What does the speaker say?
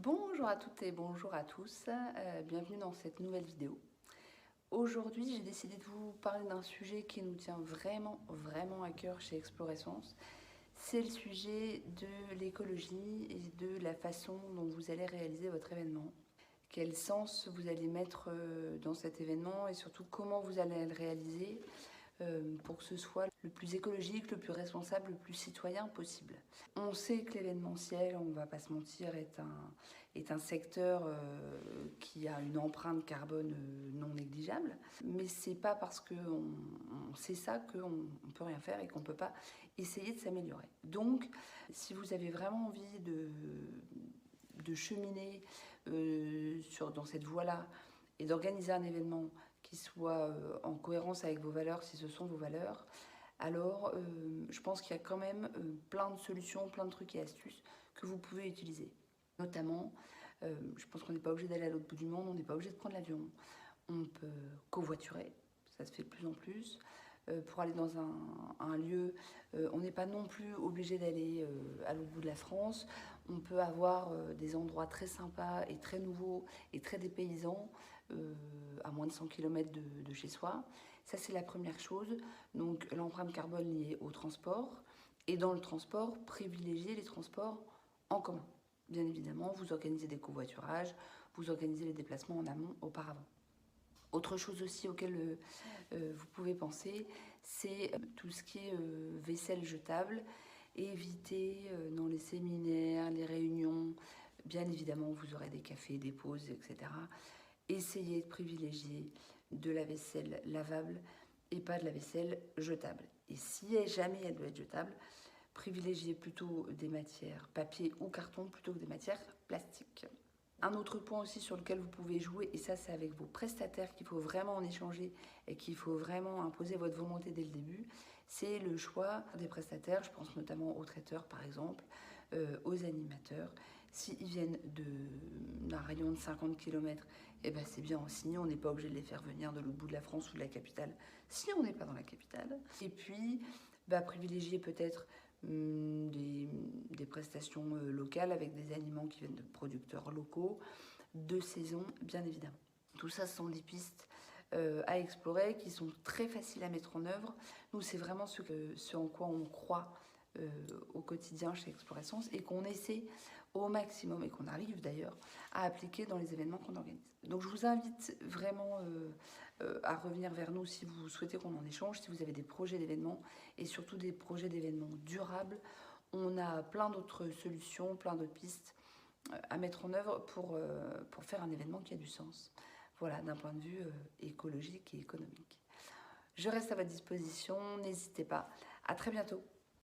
Bonjour à toutes et bonjour à tous, bienvenue dans cette nouvelle vidéo. Aujourd'hui, j'ai décidé de vous parler d'un sujet qui nous tient vraiment à cœur chez Explorescence. C'est le sujet de l'écologie et de la façon dont vous allez réaliser votre événement. Quel sens vous allez mettre dans cet événement et surtout comment vous allez le réaliser pour que ce soit le plus écologique, le plus responsable, le plus citoyen possible. On sait que l'événementiel, on ne va pas se mentir, est un secteur qui a une empreinte carbone non négligeable, mais c'est pas parce qu'on sait ça qu'on ne peut rien faire et qu'on ne peut pas essayer de s'améliorer. Donc, si vous avez vraiment envie de cheminer dans cette voie-là et d'organiser un événement qui soit en cohérence avec vos valeurs, si ce sont vos valeurs, alors je pense qu'il y a quand même plein de solutions, plein de trucs et astuces que vous pouvez utiliser. Notamment, je pense qu'on n'est pas obligé d'aller à l'autre bout du monde, on n'est pas obligé de prendre l'avion. On peut covoiturer, ça se fait de plus en plus. Pour aller dans un lieu, on n'est pas non plus obligé d'aller à l'autre bout de la France. On peut avoir des endroits très sympas et très nouveaux et très dépaysants à moins de 100 km de chez soi. Ça, c'est la première chose. Donc, l'empreinte carbone liée au transport. Et dans le transport, privilégier les transports en commun. Bien évidemment, vous organisez des covoiturages, vous organisez les déplacements en amont auparavant. Autre chose aussi auquel vous pouvez penser, c'est tout ce qui est vaisselle jetable. Évitez dans les séminaires, les réunions, bien évidemment vous aurez des cafés, des pauses, etc. Essayez de privilégier de la vaisselle lavable et pas de la vaisselle jetable. Et si jamais elle doit être jetable, privilégiez plutôt des matières papier ou carton plutôt que des matières plastiques. Un autre point aussi sur lequel vous pouvez jouer, et ça c'est avec vos prestataires qu'il faut vraiment en échanger et qu'il faut vraiment imposer votre volonté dès le début, c'est le choix des prestataires. Je pense notamment aux traiteurs par exemple, aux animateurs. S'ils viennent d'un rayon de 50 km, eh ben c'est bien aussi, on n'est pas obligé de les faire venir de l'autre bout de la France ou de la capitale si on n'est pas dans la capitale. Et puis, privilégier peut-être des prestations locales avec des aliments qui viennent de producteurs locaux, de saison, bien évidemment. Tout ça, ce sont des pistes à explorer qui sont très faciles à mettre en œuvre. Nous, c'est vraiment ce en quoi on croit au quotidien chez Explorescence et qu'on essaie au maximum et qu'on arrive d'ailleurs à appliquer dans les événements qu'on organise. Donc je vous invite vraiment à revenir vers nous si vous souhaitez qu'on en échange, si vous avez des projets d'événements et surtout des projets d'événements durables. On a plein d'autres solutions, plein d'autres pistes à mettre en œuvre pour faire un événement qui a du sens. Voilà, d'un point de vue écologique et économique. Je reste à votre disposition, n'hésitez pas. À très bientôt.